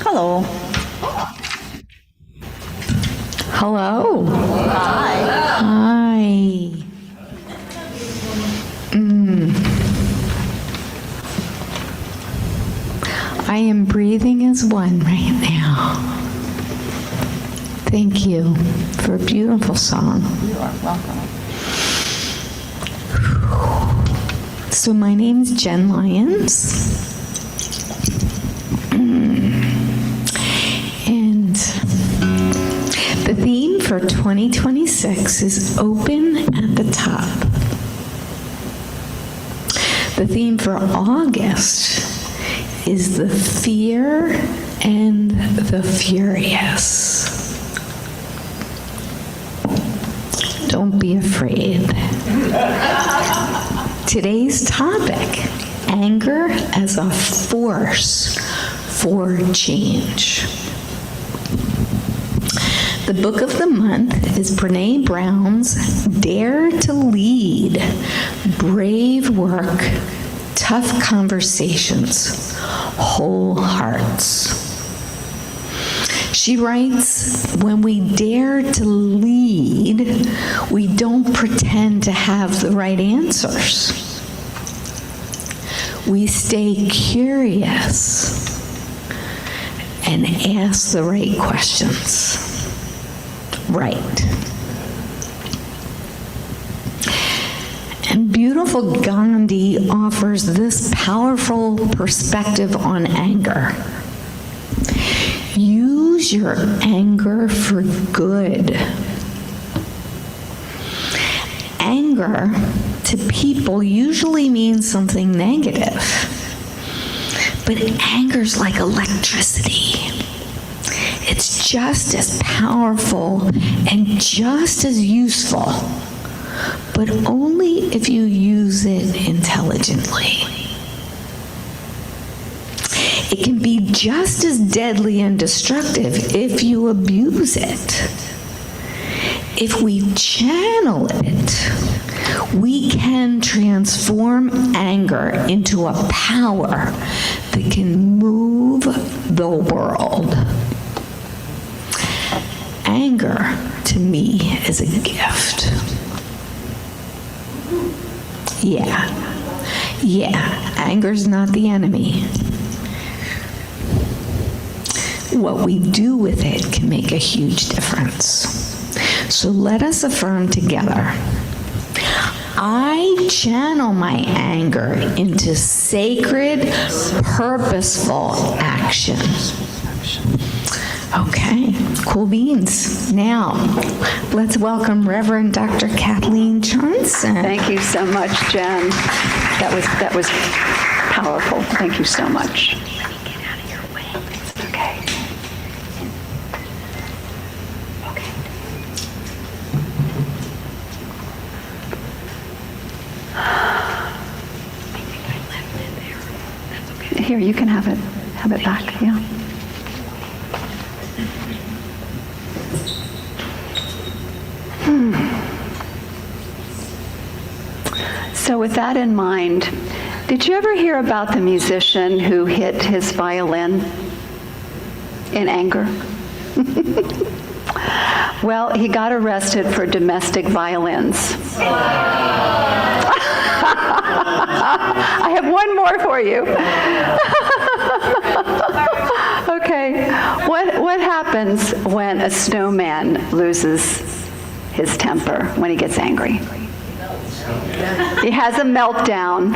Hello. Hello. Hi. Hi. I am breathing as one right now. Thank you for a beautiful song. You are welcome. So my name's Jen Lyons. And the theme for 2026 is open at the top. The theme for August is the fear and the furious. Don't be afraid. Today's topic, anger as a force for change. The book of the month is Brene Brown's Dare to Lead, Brave Work, Tough Conversations, Whole Hearts. She writes, when we dare to lead, we don't pretend to have the right answers. We stay curious and ask the right questions. Right. And beautiful Gandhi offers this powerful perspective on anger. Use your anger for good. Anger to people usually means something negative, but anger's like electricity. It's just as powerful and just as useful, but only if you use it intelligently. It can be just as deadly and destructive if you abuse it. If we channel it, we can transform anger into a power that can move the world. Anger, to me, is a gift. Yeah, anger's not the enemy. What we do with it can make a huge difference. So let us affirm together. I channel my anger into sacred, purposeful action. Okay, cool beans. Now, let's welcome Reverend Dr. Kathleen Johnson. Thank you so much, Jen. That was powerful. Thank you so much. Let me get out of your way. Okay. Okay. I think I left it there. That's okay. Here, you can have it back. Yeah. So with that in mind, did you ever hear about the musician who hit his violin in anger? Well, he got arrested for domestic violence. I have one more for you. Okay, what happens when a snowman loses his temper, when he gets angry? He has a meltdown.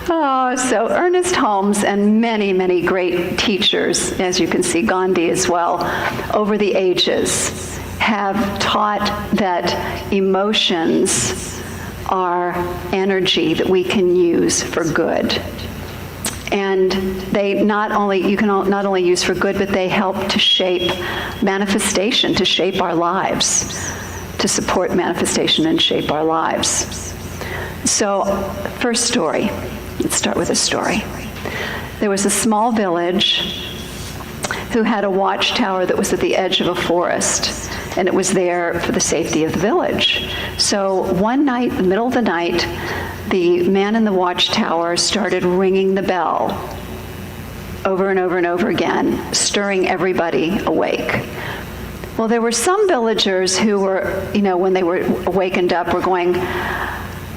Oh, so Ernest Holmes and many, many great teachers, as you can see, Gandhi as well, over the ages, have taught that emotions are energy that we can use for good. And they you can not only use for good, but they help to shape manifestation, to shape our lives, to support manifestation and shape our lives. So, first story. Let's start with a story. There was a small village who had a watchtower that was at the edge of a forest, and it was there for the safety of the village. So one night, in the middle of the night, the man in the watchtower started ringing the bell over and over and over again, stirring everybody awake. Well, there were some villagers who were, when they were awakened up, were going,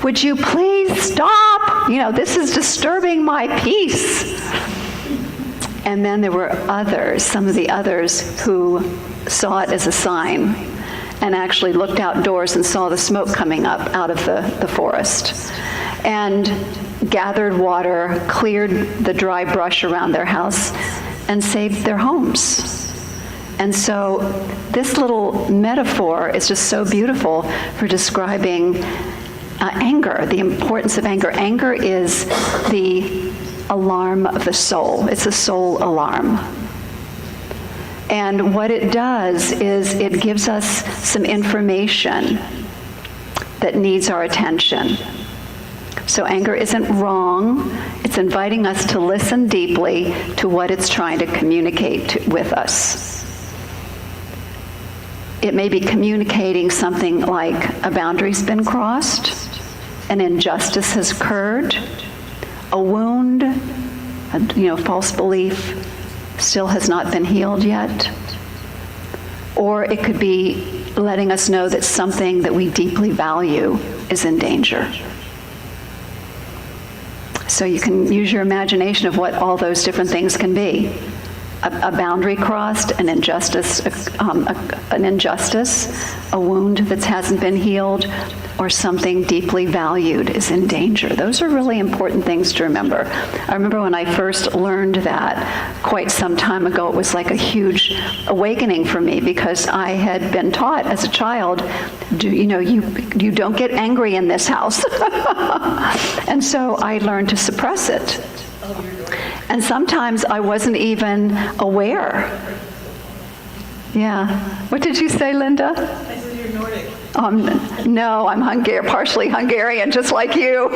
"Would you please stop? This is disturbing my peace." And then there were others, some of the others who saw it as a sign and actually looked outdoors and saw the smoke coming up out of the forest and gathered water, cleared the dry brush around their house, and saved their homes. And so this little metaphor is just so beautiful for describing anger, the importance of anger. Anger is the alarm of the soul. It's a soul alarm. And what it does is it gives us some information that needs our attention. So anger isn't wrong. It's inviting us to listen deeply to what it's trying to communicate with us. It may be communicating something like a boundary's been crossed, an injustice has occurred, a wound, false belief still has not been healed yet. Or it could be letting us know that something that we deeply value is in danger. So you can use your imagination of what all those different things can be. A boundary crossed, an injustice, a wound that hasn't been healed, or something deeply valued is in danger. Those are really important things to remember. I remember when I first learned that quite some time ago, it was like a huge awakening for me because I had been taught as a child, you don't get angry in this house. And so I learned to suppress it. And sometimes I wasn't even aware. Yeah. What did you say, Linda? I said you're Nordic. No, I'm partially Hungarian, just like you.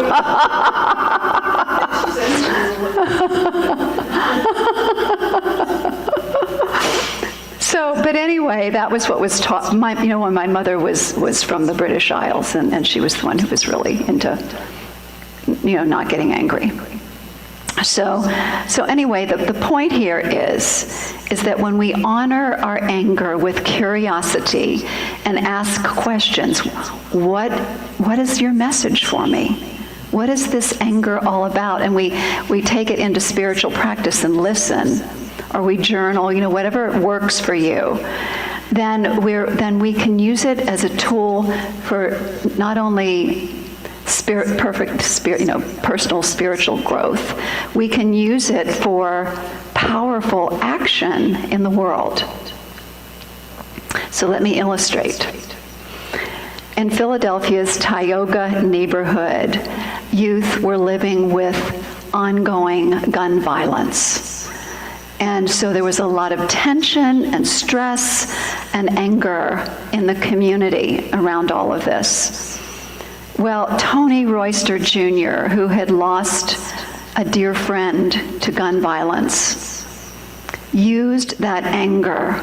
But anyway, that was what was taught. When my mother was from the British Isles, and she was the one who was really into, not getting angry. So anyway, the point here is that when we honor our anger with curiosity and ask questions, what is your message for me? What is this anger all about? And we take it into spiritual practice and listen, or we journal, whatever works for you. Then we can use it as a tool for not only personal spiritual growth. We can use it for powerful action in the world. So let me illustrate. In Philadelphia's Tioga neighborhood, youth were living with ongoing gun violence. And so there was a lot of tension and stress and anger in the community around all of this. Well, Tony Royster Jr., who had lost a dear friend to gun violence, used that anger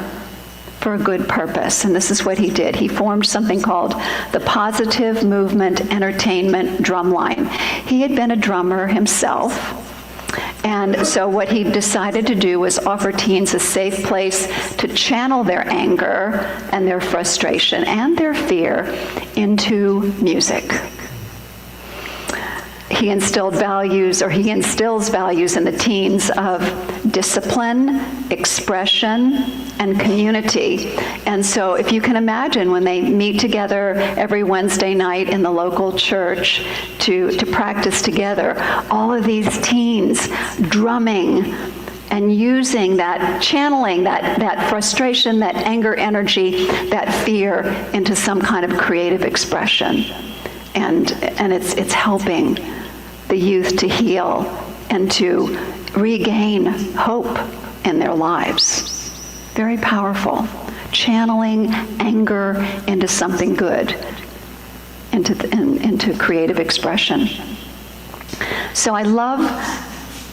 for a good purpose. And this is what he did. He formed something called the Positive Movement Entertainment Drumline. He had been a drummer himself. And so what he decided to do was offer teens a safe place to channel their anger and their frustration and their fear into music. He instills values in the teens of discipline, expression, and community. And so if you can imagine when they meet together every Wednesday night in the local church to practice together, all of these teens drumming and using that, channeling that frustration, that anger energy, that fear into some kind of creative expression. And it's helping the youth to heal and to regain hope in their lives. Very powerful. Channeling anger into something good, into creative expression. So I love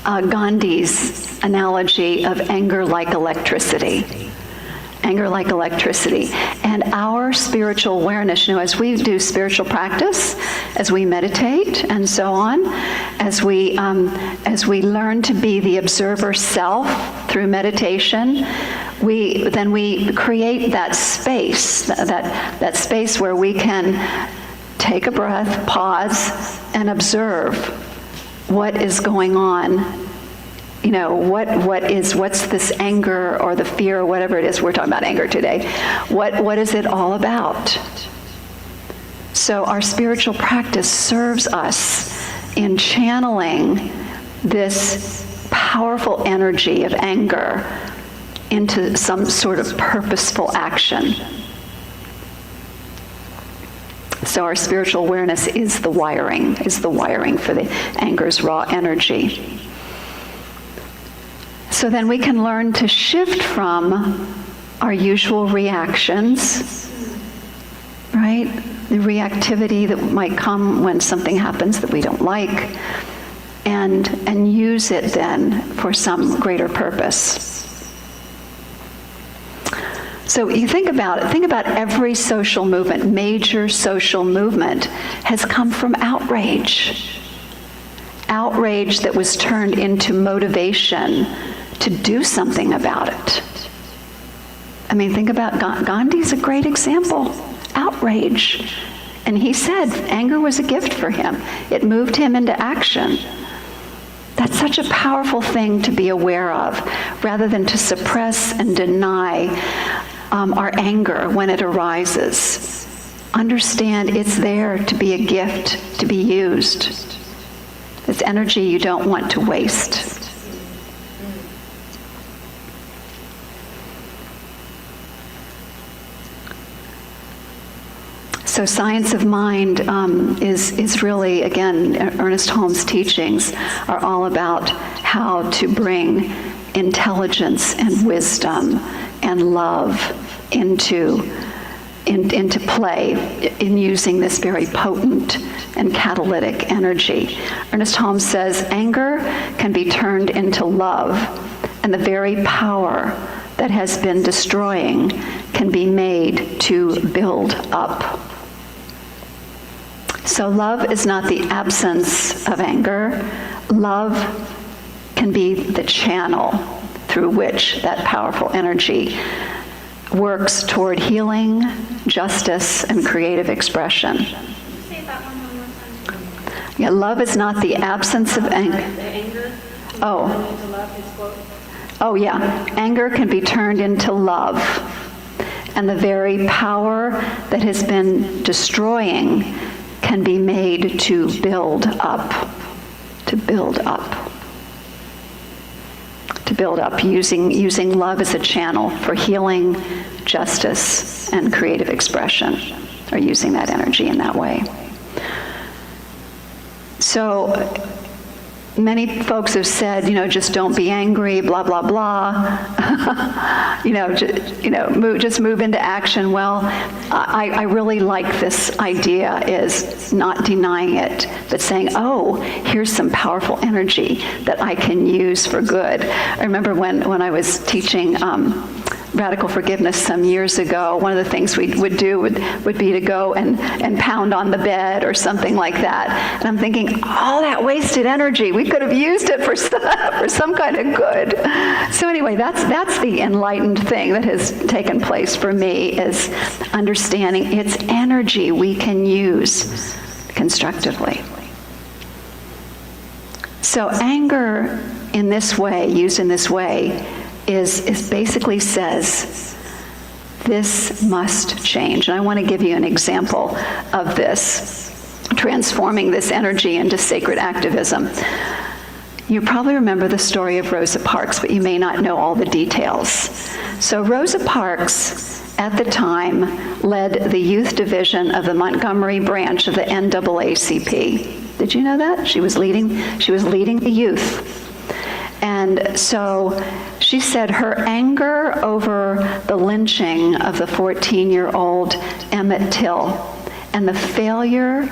Gandhi's analogy of anger like electricity. Anger like electricity. And our spiritual awareness, as we do spiritual practice, as we meditate and so on, as we learn to be the observer self through meditation, we create that space, that space where we can take a breath, pause, and observe what is going on. You know, what's this anger or the fear or whatever it is, we're talking about anger today. What is it all about? So our spiritual practice serves us in channeling this powerful energy of anger into some sort of purposeful action. So our spiritual awareness is the wiring for the anger's raw energy. So then we can learn to shift from our usual reactions, right? The reactivity that might come when something happens that we don't like, and use it then for some greater purpose. So you think about every social movement, major social movement, has come from outrage. Outrage that was turned into motivation to do something about it. I mean, think about Gandhi's a great example. Outrage. And he said anger was a gift for him. It moved him into action. That's such a powerful thing to be aware of, rather than to suppress and deny our anger when it arises. Understand it's there to be a gift, to be used. It's energy you don't want to waste. So science of mind is really, again, Ernest Holmes' teachings are all about how to bring intelligence and wisdom and love into play in using this very potent and catalytic energy. Ernest Holmes says, anger can be turned into love, and the very power that has been destroying can be made to build up. So love is not the absence of anger. Love can be the channel through which that powerful energy works toward healing, justice, and creative expression. Say that one more time. Yeah, love is not the absence of anger. The anger. Oh. Into love, his quote. Oh, yeah. Anger can be turned into love. And the very power that has been destroying can be made to build up. To build up. To build up, using love as a channel for healing, justice, and creative expression, or using that energy in that way. So many folks have said, just don't be angry, blah, blah, blah. Just move into action. Well, I really like this idea, is not denying it, but saying, oh, here's some powerful energy that I can use for good. I remember when I was teaching radical forgiveness some years ago, one of the things we would do would be to go and pound on the bed or something like that. And I'm thinking, all that wasted energy, we could have used it for some kind of good. So anyway, that's the enlightened thing that has taken place for me, is understanding it's energy we can use constructively. So anger in this way, used in this way, is basically says, this must change. And I want to give you an example of this, transforming this energy into sacred activism. You probably remember the story of Rosa Parks, but you may not know all the details. So Rosa Parks, at the time, led the youth division of the Montgomery branch of the NAACP. Did you know that? She was leading the youth. And so she said her anger over the lynching of the 14-year-old Emmett Till and the failure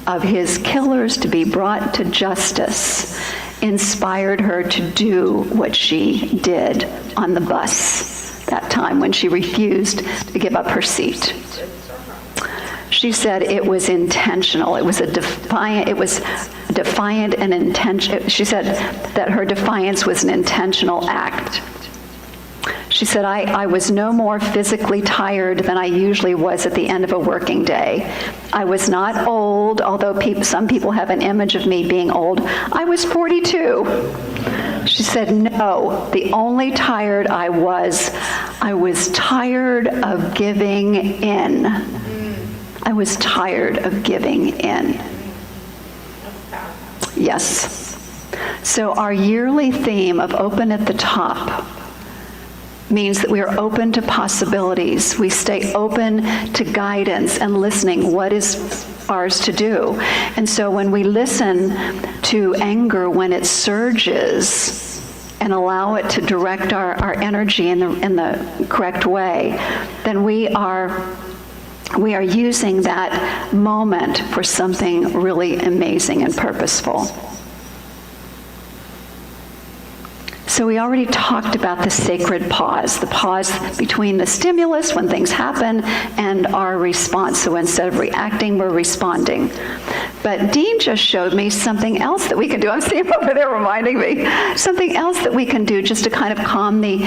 of his killers to be brought to justice inspired her to do what she did on the bus that time when she refused to give up her seat. She said it was intentional. It was defiant and intention. She said that her defiance was an intentional act. She said, I was no more physically tired than I usually was at the end of a working day. I was not old, although some people have an image of me being old. I was 42. She said, no, the only tired I was tired of giving in. I was tired of giving in. Yes. So our yearly theme of Open at the Top means that we are open to possibilities. We stay open to guidance and listening. What is ours to do? And so when we listen to anger when it surges and allow it to direct our energy in the correct way, then we are using that moment for something really amazing and purposeful. So we already talked about the sacred pause, the pause between the stimulus when things happen and our response. So instead of reacting, we're responding. But Dean just showed me something else that we can do. I'm seeing him over there reminding me. Something else that we can do just to kind of calm the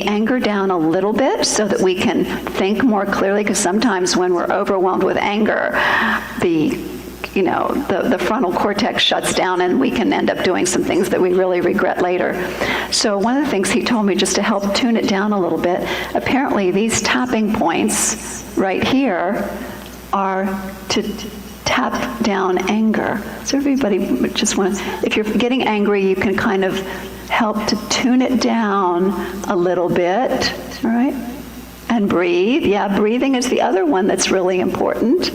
anger down a little bit so that we can think more clearly, because sometimes when we're overwhelmed with anger, the frontal cortex shuts down and we can end up doing some things that we really regret later. So one of the things he told me, just to help tune it down a little bit, apparently these tapping points right here are to tap down anger. So everybody just if you're getting angry, you can kind of help to tune it down a little bit, all right? And breathe. Yeah, breathing is the other one that's really important.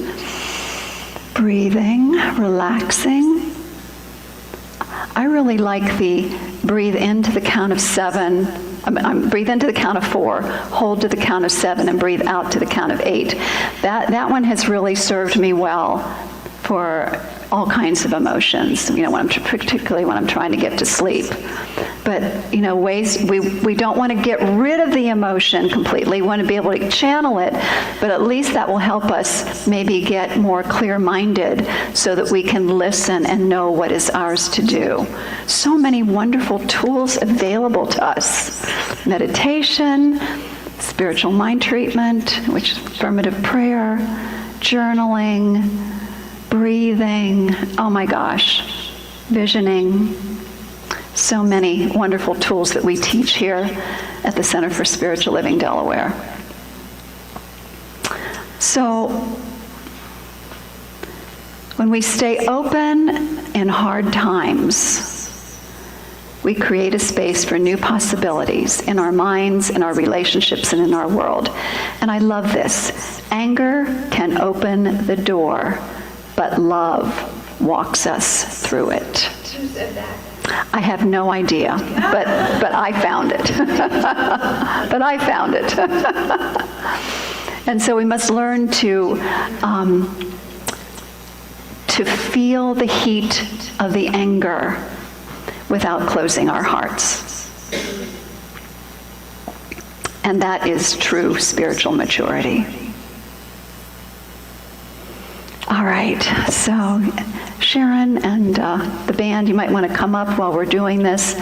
Breathing, relaxing. I really like the breathe into the count of 7. Breathe into the count of 4, hold to the count of 7, and breathe out to the count of 8. That one has really served me well for all kinds of emotions, particularly when I'm trying to get to sleep. But, ways we don't want to get rid of the emotion completely. We want to be able to channel it, but at least that will help us maybe get more clear-minded so that we can listen and know what is ours to do. So many wonderful tools available to us. Meditation, spiritual mind treatment, which is affirmative prayer, journaling, breathing, oh my gosh, visioning. So many wonderful tools that we teach here at the Center for Spiritual Living, Delaware. So when we stay open in hard times, we create a space for new possibilities in our minds, in our relationships, and in our world. And I love this. Anger can open the door, but love walks us through it. Who said that? I have no idea, but I found it. But I found it. And so we must learn to feel the heat of the anger without closing our hearts. And that is true spiritual maturity. All right, so Sharon and the band, you might want to come up while we're doing this.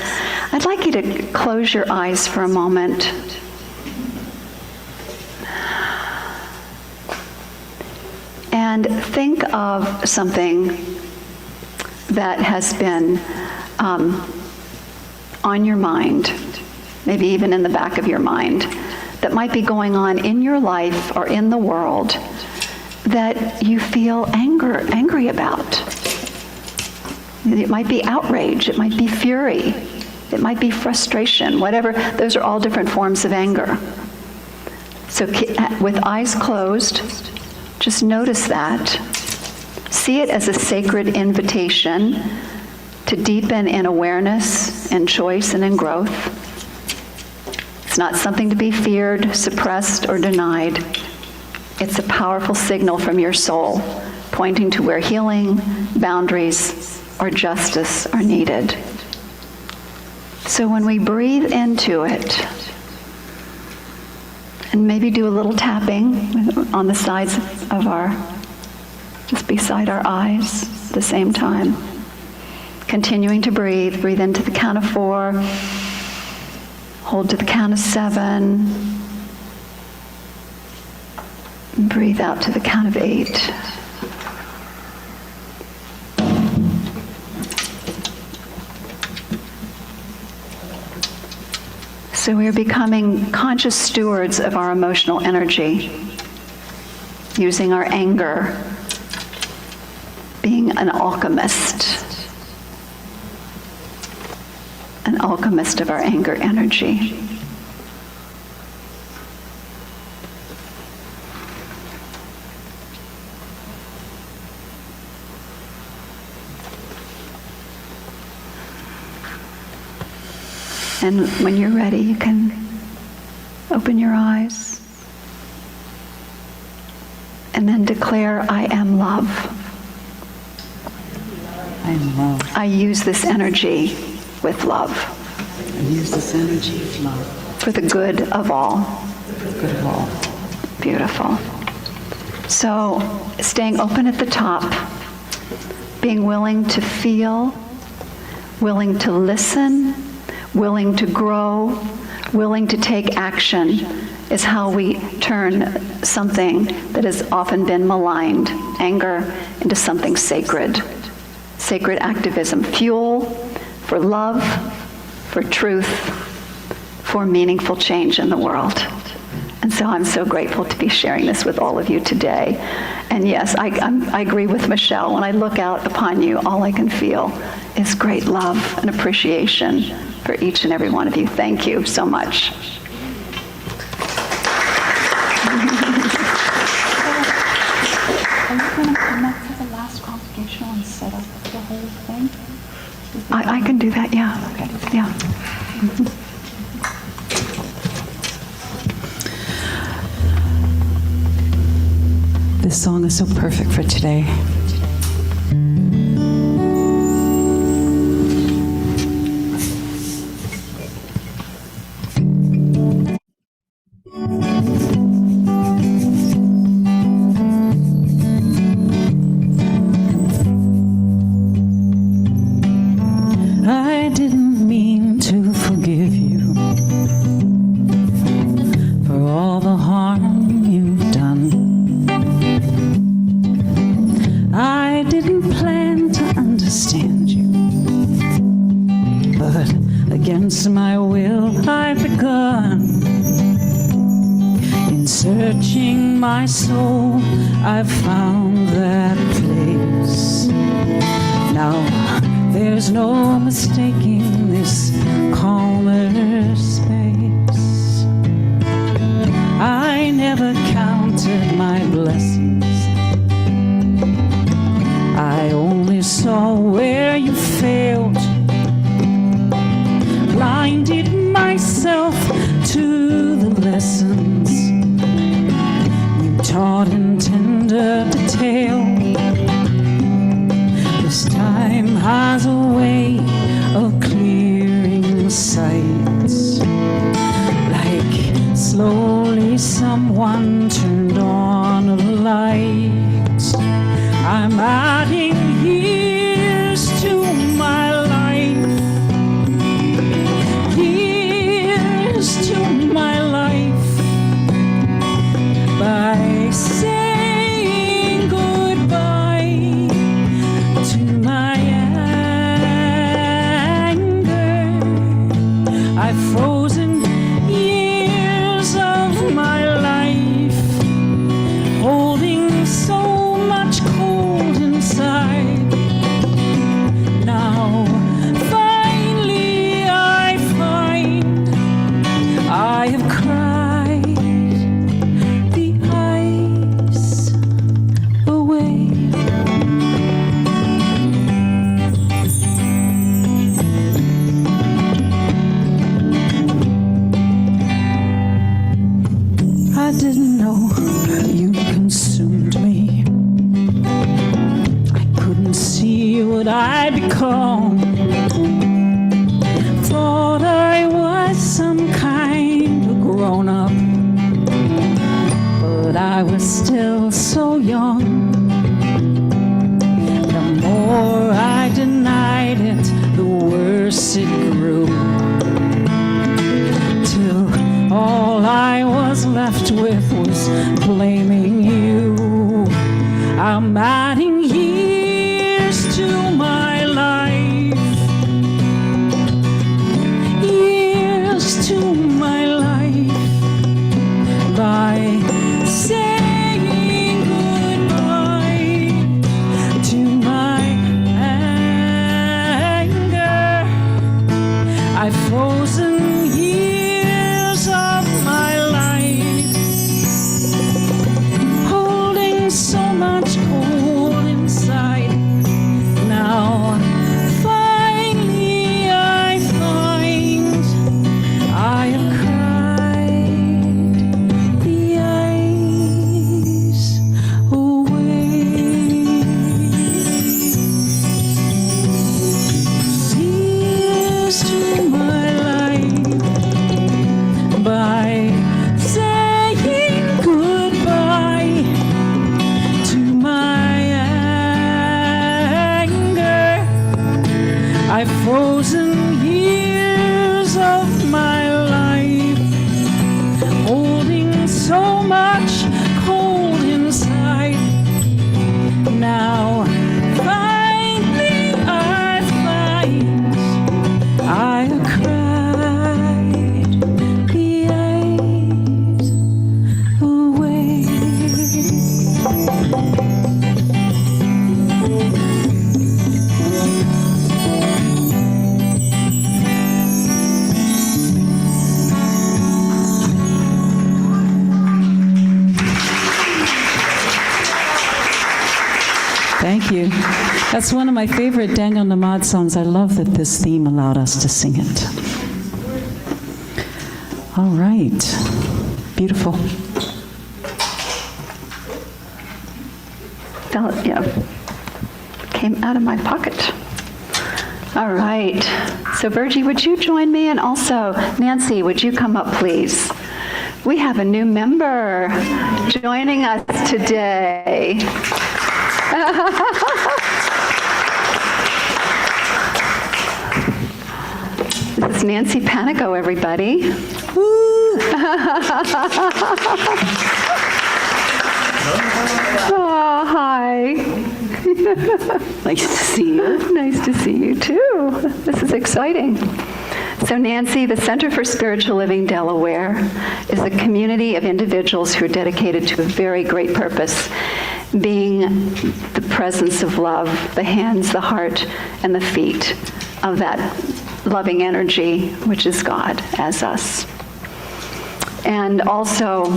I'd like you to close your eyes for a moment. And think of something that has been on your mind, maybe even in the back of your mind, that might be going on in your life or in the world that you feel angry about. It might be outrage, it might be fury, it might be frustration, whatever. Those are all different forms of anger. So with eyes closed, just notice that. See it as a sacred invitation to deepen in awareness and choice and in growth. It's not something to be feared, suppressed, or denied. It's a powerful signal from your soul, pointing to where healing, boundaries, or justice are needed. So when we breathe into it, and maybe do a little tapping on the sides of our just beside our eyes at the same time. Continuing to breathe. Breathe into the count of 4. Hold to the count of 7. And breathe out to the count of 8. So we're becoming conscious stewards of our emotional energy, using our anger, being an alchemist of our anger energy. And when you're ready, you can open your eyes and then declare, I am love. I am love. I use this energy with love. I use this energy of love. For the good of all. For the good of all. Beautiful. So, staying open at the top, being willing to feel, willing to listen, willing to grow, willing to take action is how we turn something that has often been maligned, anger, into something sacred. Sacred activism, fuel for love, for truth, for meaningful change in the world. And so I'm so grateful to be sharing this with all of you today. And yes, I agree with Michelle. When I look out upon you, all I can feel is great love and appreciation for each and every one of you. Thank you so much. Are you going to come up for the last congregational and set up the whole thing? I can do that, yeah. Okay. Yeah. This song is so perfect for today. I didn't mean to forgive you for all the harm you've done. I didn't plan to understand you, but against my will I've begun. In searching my soul, I've found that place. Now there's no mistaking this calmer space. I never counted my blessings. I only saw where you failed. Blinded myself to the lessons you taught in tender detail. This time has a way of clearing sights, like slowly someone turned on a light. I'm adding years to my life, years to my life, by saying goodbye to my anger. I've frozen years of my life, holding so much cold inside. Now, finally, I find I have cried the ice away. left with was blaming you. I'm adding years to my life, years to my life, by saying goodbye to my anger. I've frozen years of my life, holding so much cold inside. Now finally I find I have cried the ice away. Years to my life, by saying goodbye to my anger. I've frozen years of my life, holding so much cold inside. Now finally I find I cried the ice away. Thank you. That's one of my favorite Daniel Namad songs. I love that this theme allowed us to sing it. All right. Beautiful. Yeah, came out of my pocket. All right. So Virgie, would you join me? And also, Nancy, would you come up, please? We have a new member joining us today. This is Nancy Panico, everybody. Oh, hi. Nice to see you. Nice to see you, too. This is exciting. So Nancy, the Center for Spiritual Living Delaware is a community of individuals who are dedicated to a very great purpose, being the presence of love, the hands, the heart, and the feet of that loving energy, which is God as us. And also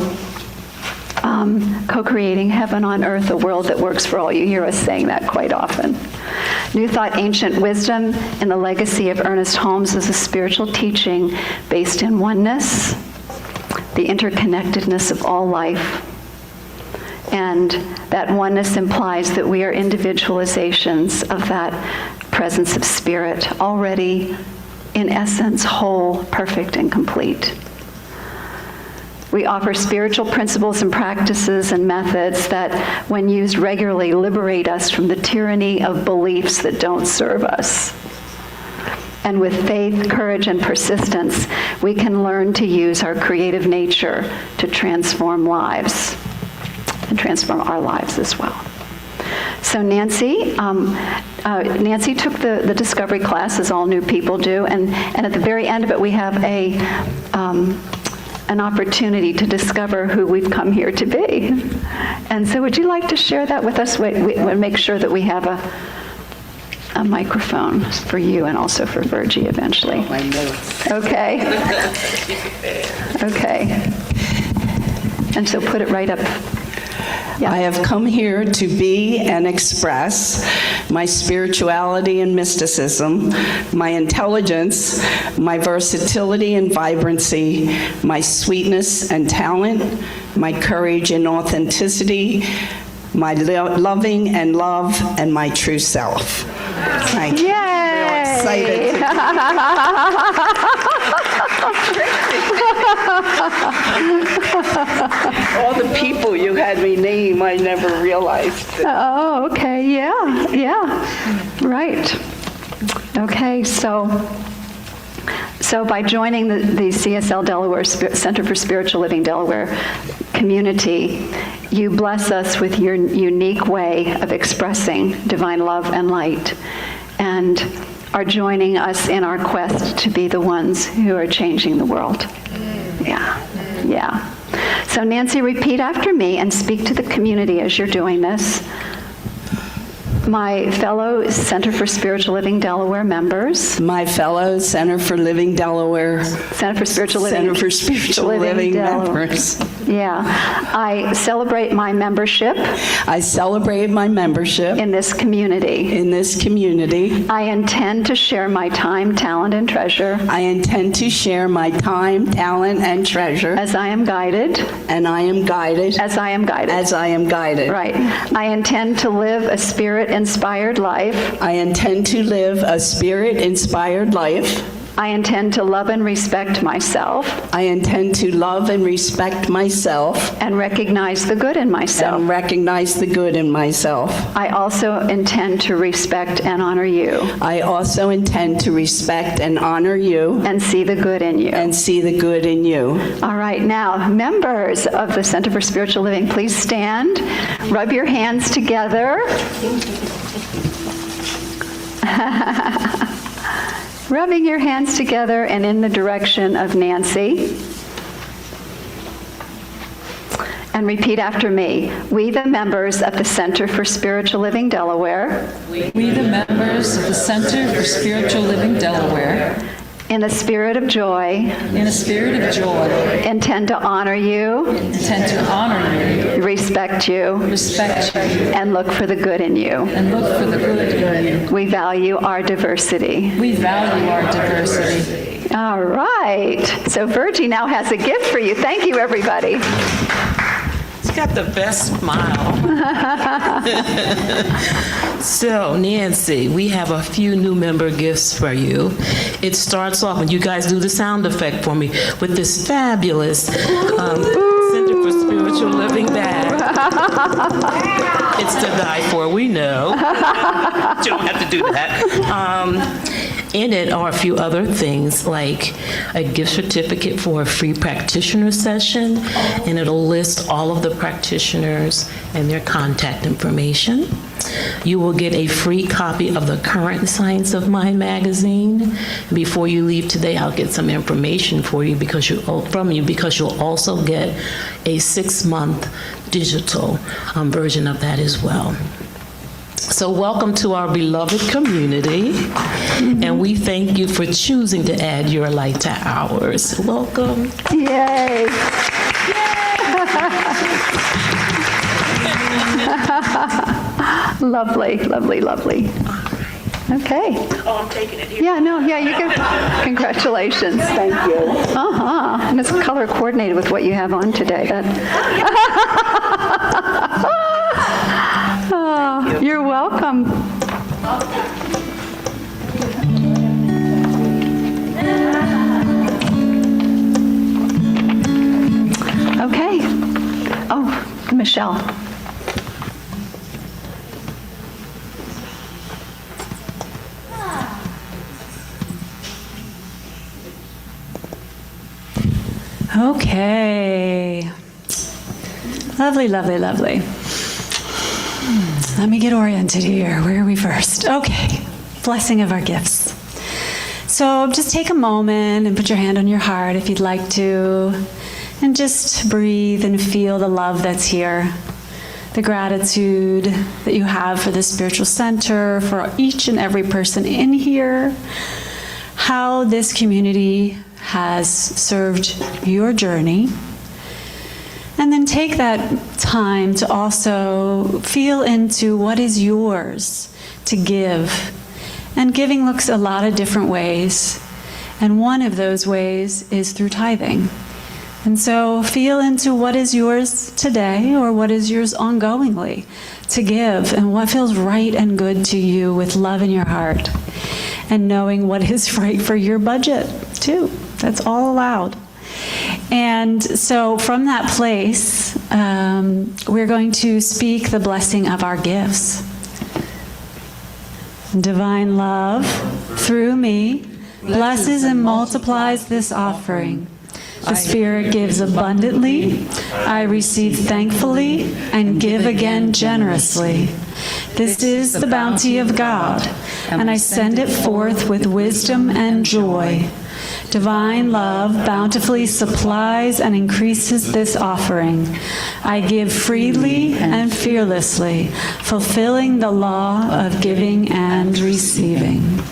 co-creating heaven on earth, a world that works for all. You hear us saying that quite often. New Thought, Ancient Wisdom, and the legacy of Ernest Holmes is a spiritual teaching based in oneness, the interconnectedness of all life. And that oneness implies that we are individualizations of that presence of spirit, already, in essence, whole, perfect, and complete. We offer spiritual principles and practices and methods that, when used regularly, liberate us from the tyranny of beliefs that don't serve us. And with faith, courage, and persistence, we can learn to use our creative nature to transform lives and transform our lives as well. So Nancy took the discovery class, as all new people do, and at the very end of it, we have an opportunity to discover who we've come here to be. And so would you like to share that with us? We'll make sure that we have a microphone for you and also for Virgie eventually. My notes. Okay. Okay. And so put it right up. Yeah. I have come here to be and express my spirituality and mysticism, my intelligence, my versatility and vibrancy, my sweetness and talent, my courage and authenticity, my loving and love, and my true self. Thank you. Yay! Real excited. All the people you had me name, I never realized. Oh, okay. Yeah. Right. Okay. So So by joining the CSL Delaware Center for Spiritual Living Delaware community, you bless us with your unique way of expressing divine love and light, and are joining us in our quest to be the ones who are changing the world. Yeah. So Nancy, repeat after me and speak to the community as you're doing this. My fellow Center for Spiritual Living Delaware members. My fellow Center for Living Delaware. Center for Spiritual Living. Center for Spiritual Living members. Yeah. I celebrate my membership. I celebrate my membership. In this community. In this community. I intend to share my time, talent, and treasure. I intend to share my time, talent, and treasure. As I am guided. And I am guided. As I am guided. As I am guided. Right. I intend to live a spirit-inspired life. I intend to live a spirit-inspired life. I intend to love and respect myself. I intend to love and respect myself. And recognize the good in myself. And recognize the good in myself. I also intend to respect and honor you. I also intend to respect and honor you. And see the good in you. And see the good in you. All right, now, members of the Center for Spiritual Living, please stand. Rub your hands together. Rubbing your hands together and in the direction of Nancy. And repeat after me. We, the members of the Center for Spiritual Living Delaware. We, the members of the Center for Spiritual Living Delaware. In a spirit of joy. In a spirit of joy. Intend to honor you. Intend to honor you. Respect you. Respect you. And look for the good in you. And look for the good in you. We value our diversity. We value our diversity. All right. So Virgie now has a gift for you. Thank you, everybody. She's got the best smile. So, Nancy, we have a few new member gifts for you. It starts off, and you guys do the sound effect for me, with this fabulous Center for Spiritual Living bag. It's to die for, we know. You don't have to do that. In it are a few other things, like a gift certificate for a free practitioner session, and it'll list all of the practitioners and their contact information. You will get a free copy of the current Science of Mind magazine. Before you leave today, I'll get some information for you because you'll also get a 6-month digital version of that as well. So welcome to our beloved community, and we thank you for choosing to add your light to ours. Welcome. Yay. Lovely, lovely, lovely. Okay. Oh, I'm taking it here. Yeah, no, yeah, you can. Congratulations. Thank you. And it's color coordinated with what you have on today. Oh, you're welcome. Okay. Oh, Michelle. Okay. Lovely, lovely, lovely. Let me get oriented here. Where are we first? Okay. Blessing of our gifts. So just take a moment and put your hand on your heart if you'd like to, and just breathe and feel the love that's here, the gratitude that you have for the spiritual center, for each and every person in here, how this community has served your journey. And then take that time to also feel into what is yours to give. And giving looks a lot of different ways. And one of those ways is through tithing. And so feel into what is yours today or what is yours ongoingly to give, and what feels right and good to you with love in your heart. And knowing what is right for your budget too. That's all allowed. And so from that place, we're going to speak the blessing of our gifts. Divine love, through me, blesses and multiplies this offering. The Spirit gives abundantly, I receive thankfully, and give again generously. This is the bounty of God, and I send it forth with wisdom and joy. Divine love bountifully supplies and increases this offering. I give freely and fearlessly, fulfilling the law of giving and receiving.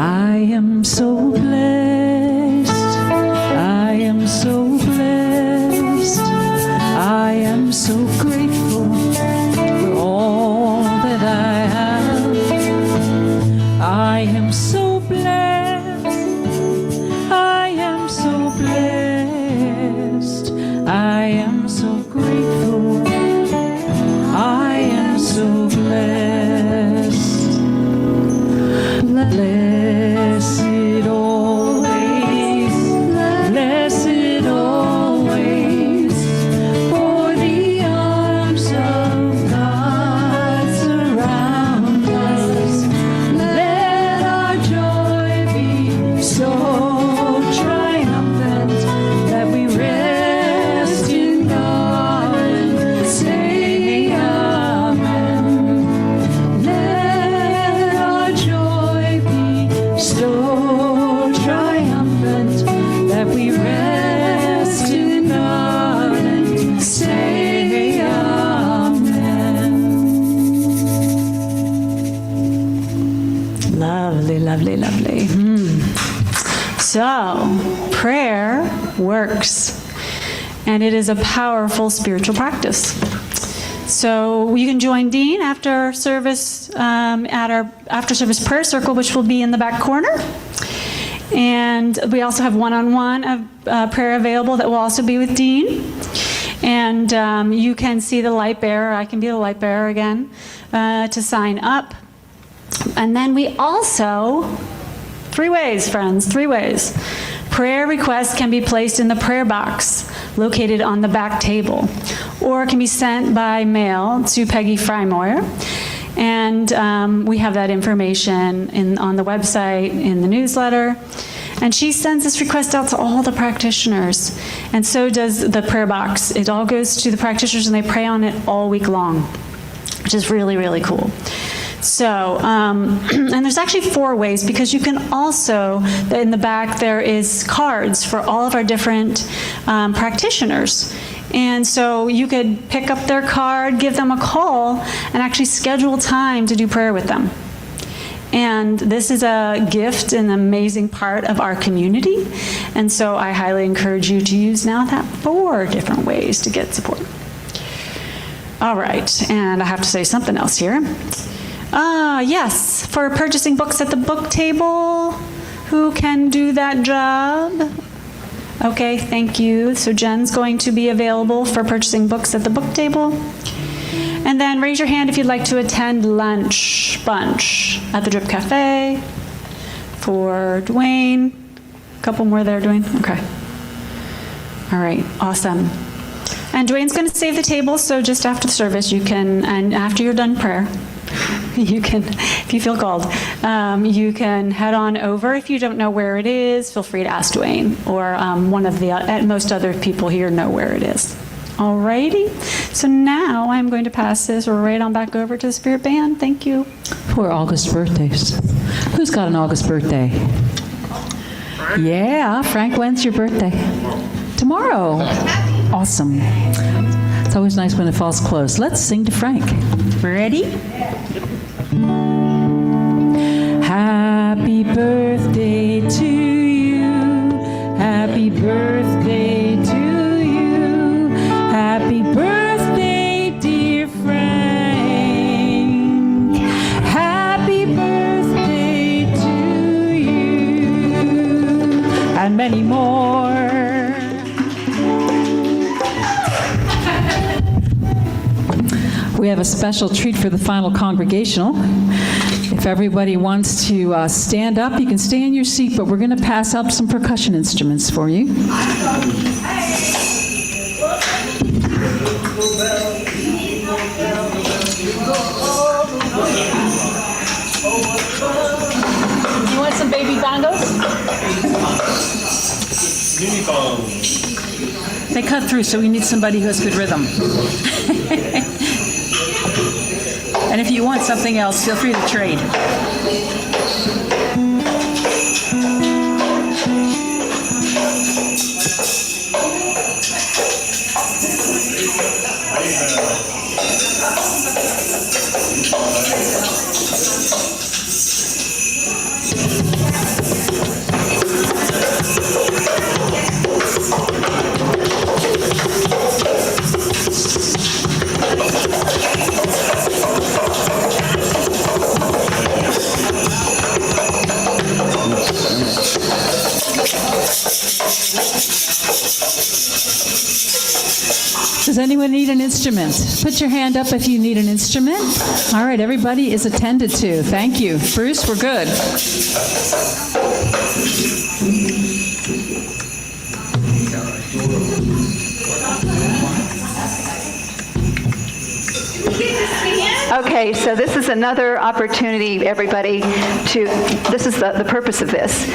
I am so blessed. I am so blessed. I am so grateful for all that I have. I am so blessed. I am so blessed. I am so grateful. I am so blessed. Blessed always, blessed always, for the arms of God surround us. Let our joy be so triumphant that we rest in God and say amen. Let our joy be so triumphant that we rest in God and say amen. Lovely, lovely, lovely. So, prayer works, and it is a powerful spiritual practice. So you can join Dean after service at our after-service prayer circle, which will be in the back corner. And we also have one-on-one prayer available that will also be with Dean. And you can see the light bearer. I can be the light bearer again to sign up. And then we also, 3 ways, friends, 3 ways. Prayer requests can be placed in the prayer box located on the back table, or can be sent by mail to Peggy Frymoyer. And we have that information on the website, in the newsletter. And she sends this request out to all the practitioners. And so does the prayer box. It all goes to the practitioners, and they pray on it all week long, which is really, really cool. So, and there's actually 4 ways, because you can also, in the back, there is cards for all of our different practitioners. And so you could pick up their card, give them a call, and actually schedule time to do prayer with them. And this is a gift, an amazing part of our community. And so I highly encourage you to use now that 4 different ways to get support. All right, and I have to say something else here. Yes, for purchasing books at the book table, who can do that job? Okay, thank you. So Jen's going to be available for purchasing books at the book table. And then raise your hand if you'd like to attend lunch bunch at the Drip Cafe. For Dwayne. A couple more there, Dwayne? Okay. All right, awesome. And Dwayne's going to save the table, so just after the service you can, and after you're done prayer, you can, if you feel called, you can head on over. If you don't know where it is, feel free to ask Dwayne, or one of the, at most other people here know where it is. Alrighty, so now I'm going to pass this right on back over to the Spirit Band. Thank you. For August birthdays. Who's got an August birthday? Yeah, Frank, when's your birthday? Tomorrow. Awesome. It's always nice when it falls close. Let's sing to Frank. Ready? Happy birthday to you. Happy birthday to you. Happy birthday, dear Frank. Happy birthday to you. And many more. We have a special treat for the final congregational. If everybody wants to stand up, you can stay in your seat, but we're going to pass out some percussion instruments for you. You want some baby bongos? They cut through, so we need somebody who has good rhythm. And if you want something else, feel free to trade. Does anyone need an instrument? Put your hand up if you need an instrument. All right, everybody is attended to. Thank you. Bruce, we're good. Okay, so this is another opportunity, everybody, this is the purpose of this.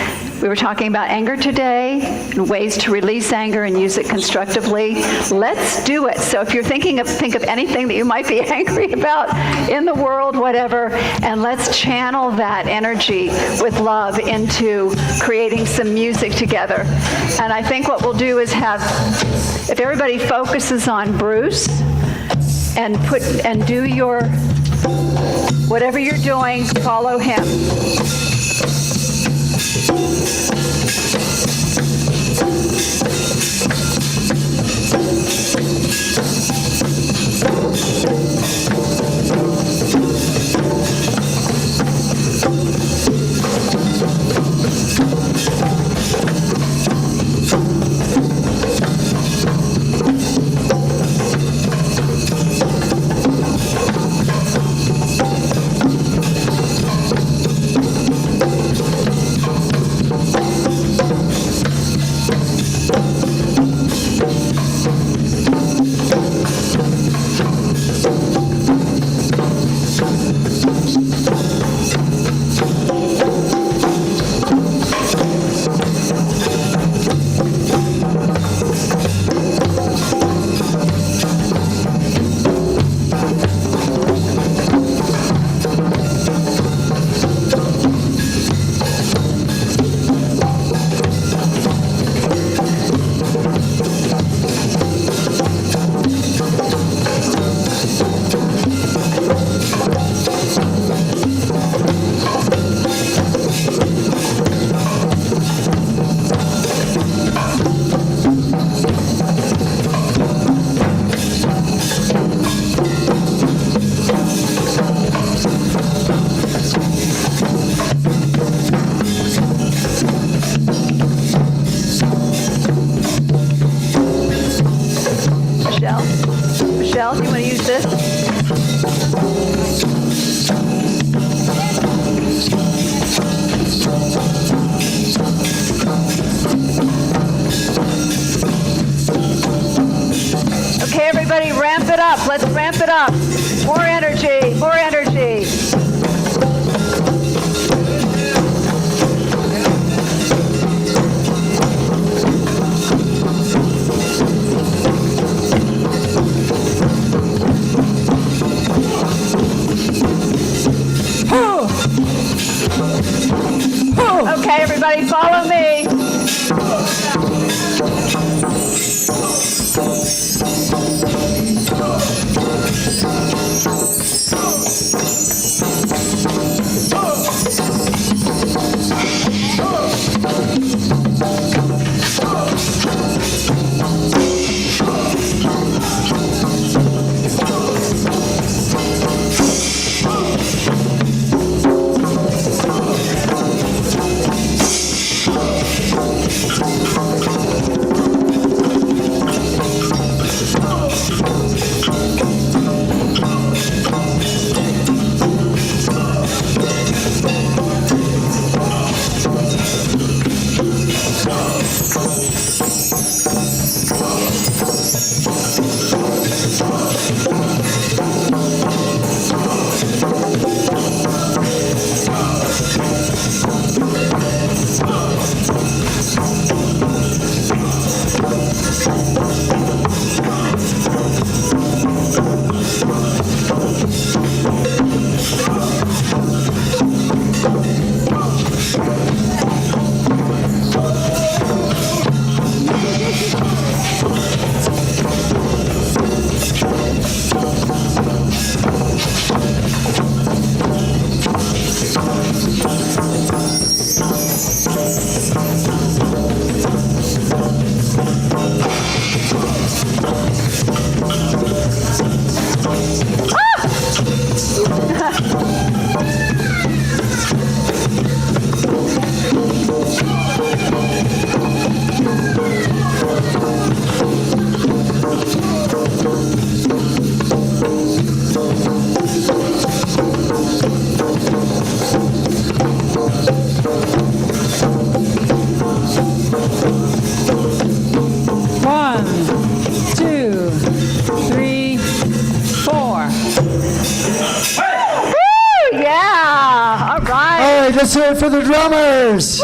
We were talking about anger today and ways to release anger and use it constructively. Let's do it. So if you're think of anything that you might be angry about in the world, whatever, and let's channel that energy with love into creating some music together. And I think what we'll do is if everybody focuses on Bruce, and do your, whatever you're doing, follow him. Michelle, do you want to use this? Okay, everybody, ramp it up. Let's ramp it up. More energy, more energy. Okay, everybody, follow me. right, let's hear it for the drummers.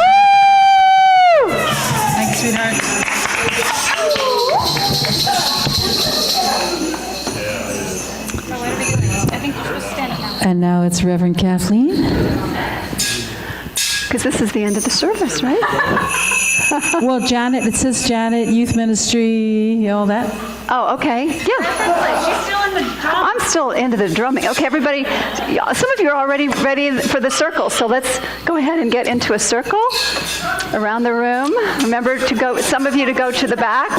Thanks, sweetheart. I think you're supposed to stand up now. And now it's Reverend Kathleen. Because this is the end of the service, right? Well, Janet, it says Janet, youth ministry, all that. Oh, okay. Yeah. She's still in the drum. I'm still into the drumming. Okay, everybody, some of you are already ready for the circle, so let's go ahead and get into a circle around the room. Remember to go, some of you to go to the back.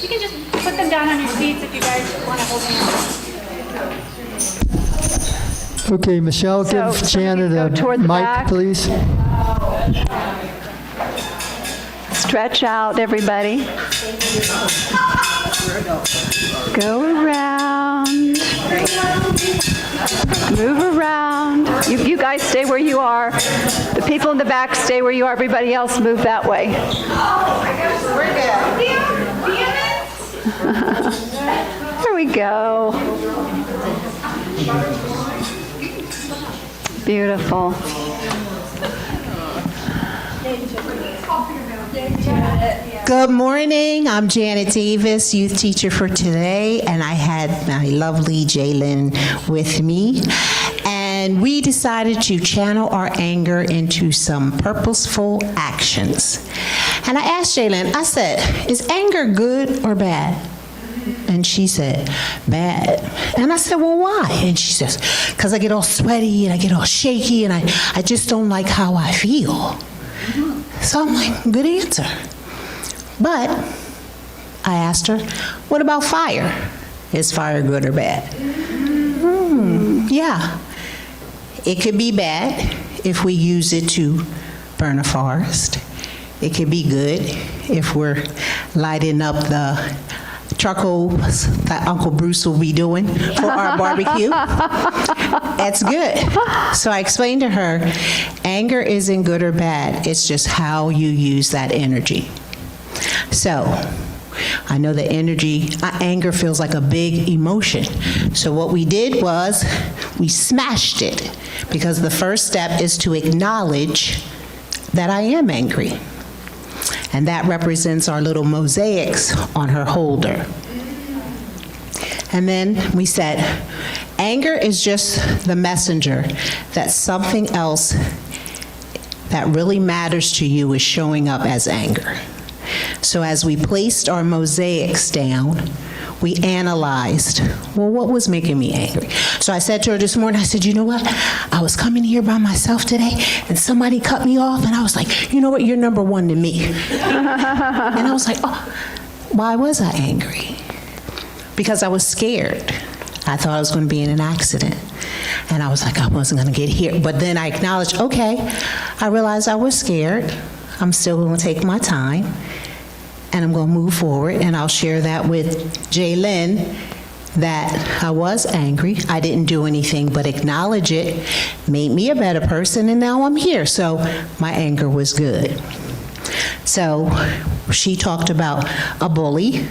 You can just put them down on your seats if you guys want to hold hands. Okay, Michelle, So, give some of Janet you go a toward the mic, back. please. Stretch out, everybody. Go around. Move around. You guys stay where you are. The people in the back stay where you are. Everybody else move that way. There we go. Beautiful. Good morning. I'm Janet Davis, youth teacher for today, and I had my lovely Jalen with me. And we decided to channel our anger into some purposeful actions. And I asked Jalen, I said, is anger good or bad? And she said, bad. And I said, well, why? And she says, because I get all sweaty and I get all shaky and I just don't like how I feel. So I'm like, good answer. But I asked her, what about fire? Is fire good or bad? Yeah. It could be bad if we use it to burn a forest. It could be good if we're lighting up the charcoals that Uncle Bruce will be doing for our barbecue. That's good. So I explained to her, anger isn't good or bad. It's just how you use that energy. So I know that anger feels like a big emotion. So what we did was we smashed it, because the first step is to acknowledge that I am angry. And that represents our little mosaics on her holder. And then we said, anger is just the messenger that something else that really matters to you is showing up as anger. So as we placed our mosaics down, we analyzed, well, what was making me angry? So I said to her this morning, I said, you know what? I was coming here by myself today, and somebody cut me off, and I was like, you know what? You're number one to me. And I was like, oh, why was I angry? Because I was scared. I thought I was going to be in an accident. And I was like, I wasn't going to get here. But then I acknowledged, okay, I realized I was scared. I'm still going to take my time, and I'm going to move forward, and I'll share that with Jaylyn, that I was angry. I didn't do anything but acknowledge it, made me a better person, and now I'm here. So my anger was good. So she talked about a bully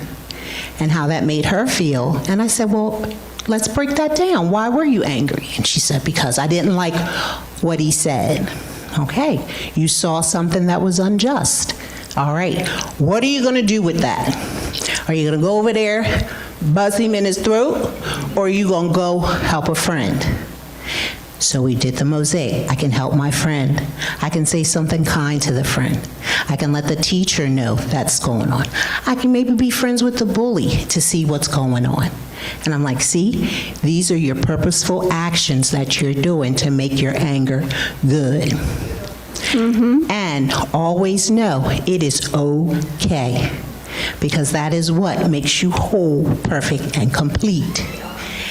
and how that made her feel. And I said, well, let's break that down. Why were you angry? And she said, because I didn't like what he said. Okay, you saw something that was unjust. All right, what are you going to do with that? Are you going to go over there, buzz him in his throat, or are you going to go help a friend? So we did the mosaic. I can help my friend. I can say something kind to the friend. I can let the teacher know that's going on. I can maybe be friends with the bully to see what's going on. And I'm like, see, these are your purposeful actions that you're doing to make your anger good. And always know it is okay, because that is what makes you whole, perfect, and complete.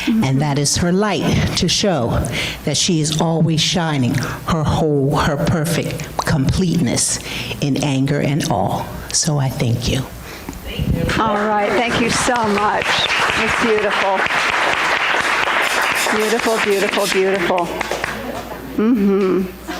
And that is her light to show that she is always shining her whole, her perfect completeness in anger and all. So I thank you. All right, thank you so much. It's beautiful. Beautiful, beautiful, beautiful.